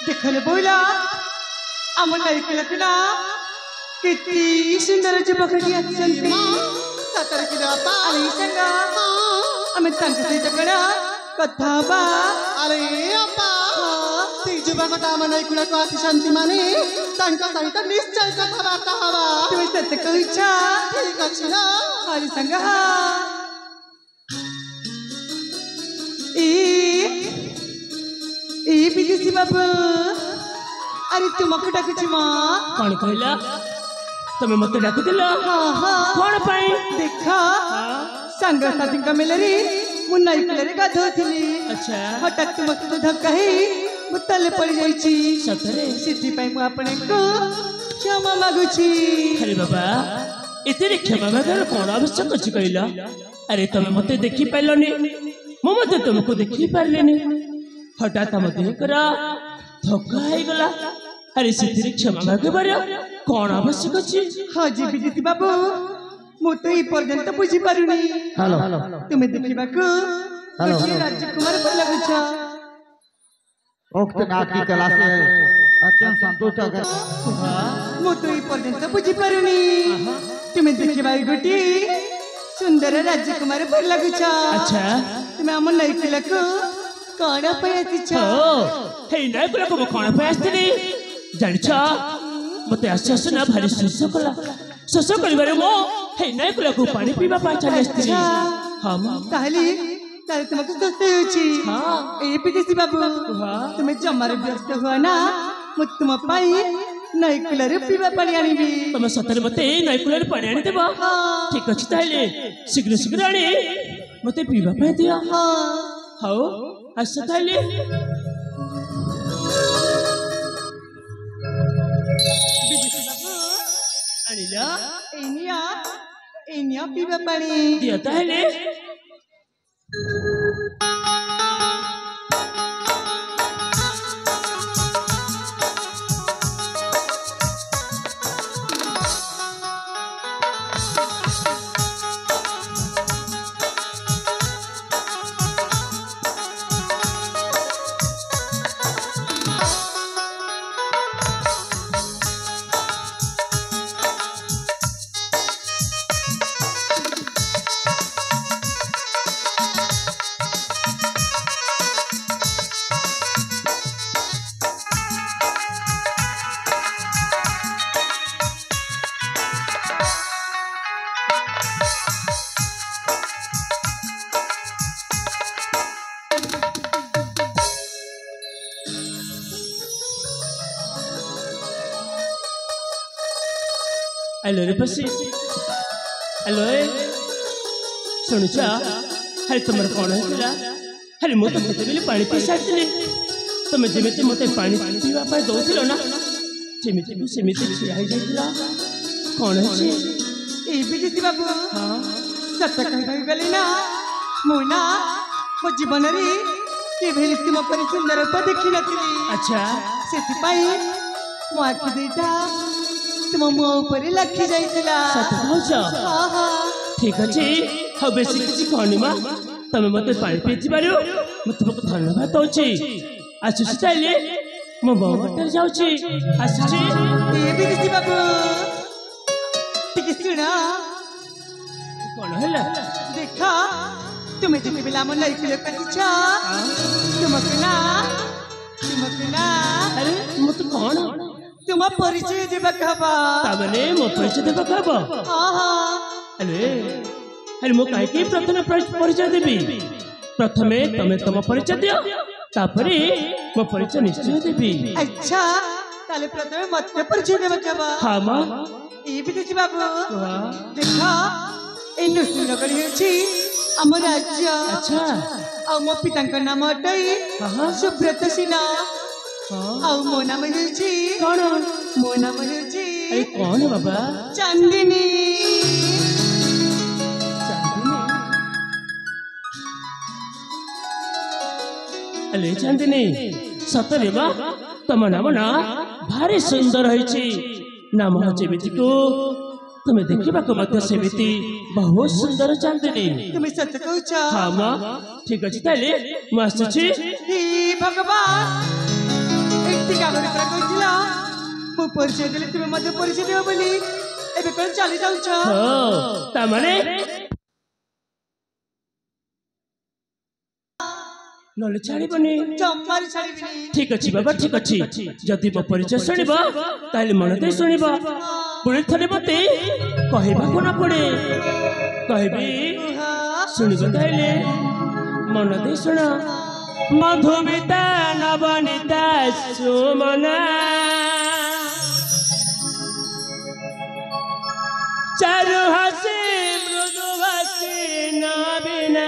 देखले बोला आम नईकलकना किती सुंदर जुबकटी आछंती सतर की बापा अरे संगा आमे तंक सहित कड़ा कथा बा अरे अपा ती जुबकटा आम नईकला को आछंती माने तंक सहित निश्चय कथा वार्ता हवा तुम सत्य कहिछा ठीक अछि ना अरे संगा ए विदेशी बाबू अरे तुमको डाकुची मां कौन कहला तुम्हें मत डाकु दिलो हां हां कौन पाई देखा संग साथी का मिलरी मु नई प्लेरे गाधोथिली अच्छा हटात तुमको धक्का ही मुतले पड़ जाईची सतरे सिद्धि पाई मु अपने को क्षमा मागुची अरे बाबा इतने क्षमा मागर कौन आवश्यक अछि कहला अरे तुम मते देखि पाइलनी मु मते तुमको देखि पारलेनी हठात मते करा धक्का हो गला अरे सिद्धि क्षमा मागे बारे कौन आवश्यक अछि हां जी विदिति बाबू मु तो ई पर्यंत बुझी पारुनी हेलो तुम्हें देखिबा को हेलो राजकुमार पर लगुछ उक्त नाटकी कला से अत्यंत संतुष्ट होकर मु तो ई पर्यंत बुझी पारुनी तुम्हें देखिबा गोटी सुंदर राजकुमार पर लगुछ अच्छा तुम्हें हम नहीं किलको कौन पे आछिछ ओ हे नै बोला को कौन पे आछथि जानिछ मते आश्चर्य सुना भारी शोष करिबारे मो हे नै बोला को पानी पीबा पा चले आछथि हम ताहली तारे तुमको सोचते होची हां ए विदेशी बाबू तुम्हें जमारे व्यस्त हुआ ना मु तुम पाई नहीं कुलर पीबा पानी आनिबी तुम सतरे मते नै कुलर पानी आनी देबो ठीक अछि ताहले शीघ्र शीघ्र आनी मते पीबा पे दिया हां हाओ अच्छा ताहले अनिला एनिया पीबा पानी दिया ताहले हेलो रे पसी हेलो सुनिछा हरे तुमर कौन हैला हरे मो तो केते बेले पानी पी सारथिले तुम जेमिति मते पानी पीवा पाई दउथिलो ना जेमिति सेमिति छिया हो जाइला कौन है ए विदेशी बाबू हां सत्य कहि गली ना मोना मो जीवन रे के भेली तुम पर सुंदर रूप देखि नथिली अच्छा सेति पाई मो आखि देटा तुम मो ऊपर लखी जाइतिला सत्य कहछ हां हां ठीक अछि ह बेसी किछि कहनी मा तमे मते पानी पीति बारियो म तुमको धन्यवाद दउछि ଆସୁଛି ତାହେଲେ ମୋ ବୋଉ ବାଟରେ ଯାଉଛି ଆସୁଛି ଏ ବିଦେଶୀ ବାବୁ ଟିକେ ଶୁଣ କଣ ହେଲା ଦେଖ ତୁମେ ଯେତେବେଳେ ଆମ ନଈକୁ ଆସିଛ ତୁମକୁ ନା ଆରେ ମୋତେ କଣ ତୁମ ପରିଚୟ ଦେବାକୁ ହବ ତାମାନେ ମୋ ପରିଚୟ ଦେବାକୁ ହବ ଆରେ ଆରେ ମୁଁ କାହିଁକି ପ୍ରଥମେ ପରିଚୟ ଦେବି ପ୍ରଥମେ ତମେ ତମ ପରିଚୟ ଦିଅ ତାପରେ ମୋ ପରିଚୟ ନିଶ୍ଚୟ ଦେବି ଆଚ୍ଛା ତାହେଲେ ପ୍ରଥମେ ମତେ ପରିଚୟ ଦେବାକୁ ହବ ହଁ ମା ଏଇ ବିଦେଶୀ ବାବୁ ଦେଖ ଏଇ ନୃସିଂହନଗର ହେଉଛି ଆମ ରାଜ୍ୟ ଆଚ୍ଛା ଆଉ ମୋ ପିତାଙ୍କ ନାମ ଅଟଇ ସୁବ୍ରତ ସିଂହ ଆଉ ମୋ ନାମ ହେଉଛି କଣ ମୋ ନାମ ହେଉଛି ଆରେ କଣ ବାବା ଚାନ୍ଦିନୀ ଆରେ ଚାନ୍ଦିନୀ ସତରେ ବା ତମ ନାମ ନା ଭାରି ସୁନ୍ଦର ହେଇଛି ନାମ ଯେମିତିକୁ ତୁମେ ଦେଖିବାକୁ ମଧ୍ୟ ସେମିତି ବହୁତ ସୁନ୍ଦର ଚାନ୍ଦିନୀ ତୁମେ ସତ କହୁଛ ହଁ ମା ଠିକ ଅଛି ତାହେଲେ ମୁଁ ଆସୁଛି ହେ ଭଗବାନ ଏଠି କାମରେ ପୁରା କହିଥିଲ ମୁଁ ପରିଚୟ ଦେଲେ ତୁମେ ମଧ୍ୟ ପରିଚୟ ଦେବ ବୋଲି ଏବେ କଣ ଚାଲି ଯାଉଛ ତାମାନେ ନହେଲେ ଛାଡ଼ିବନି ଜମାରୁ ଛାଡ଼ିବିନି ଠିକ ଅଛି ବାବା ଠିକ ଅଛି ଯଦି ମୋ ପରିଚୟ ଶୁଣିବ ତାହେଲେ ମନ ଦେଇ ଶୁଣିବ ପୁଣି ଥରେ ମତେ କହିବାକୁ ନ ପଡେ କହିବି ଶୁଣିବ ତାହେଲେ ମନ ଦେଇ ଶୁଣ ମଧୁମିତା ନବନିତା ସୁମନା ଚାରୁ ହାସି ମୃଦୁ ଭାଷୀ ନବୀନା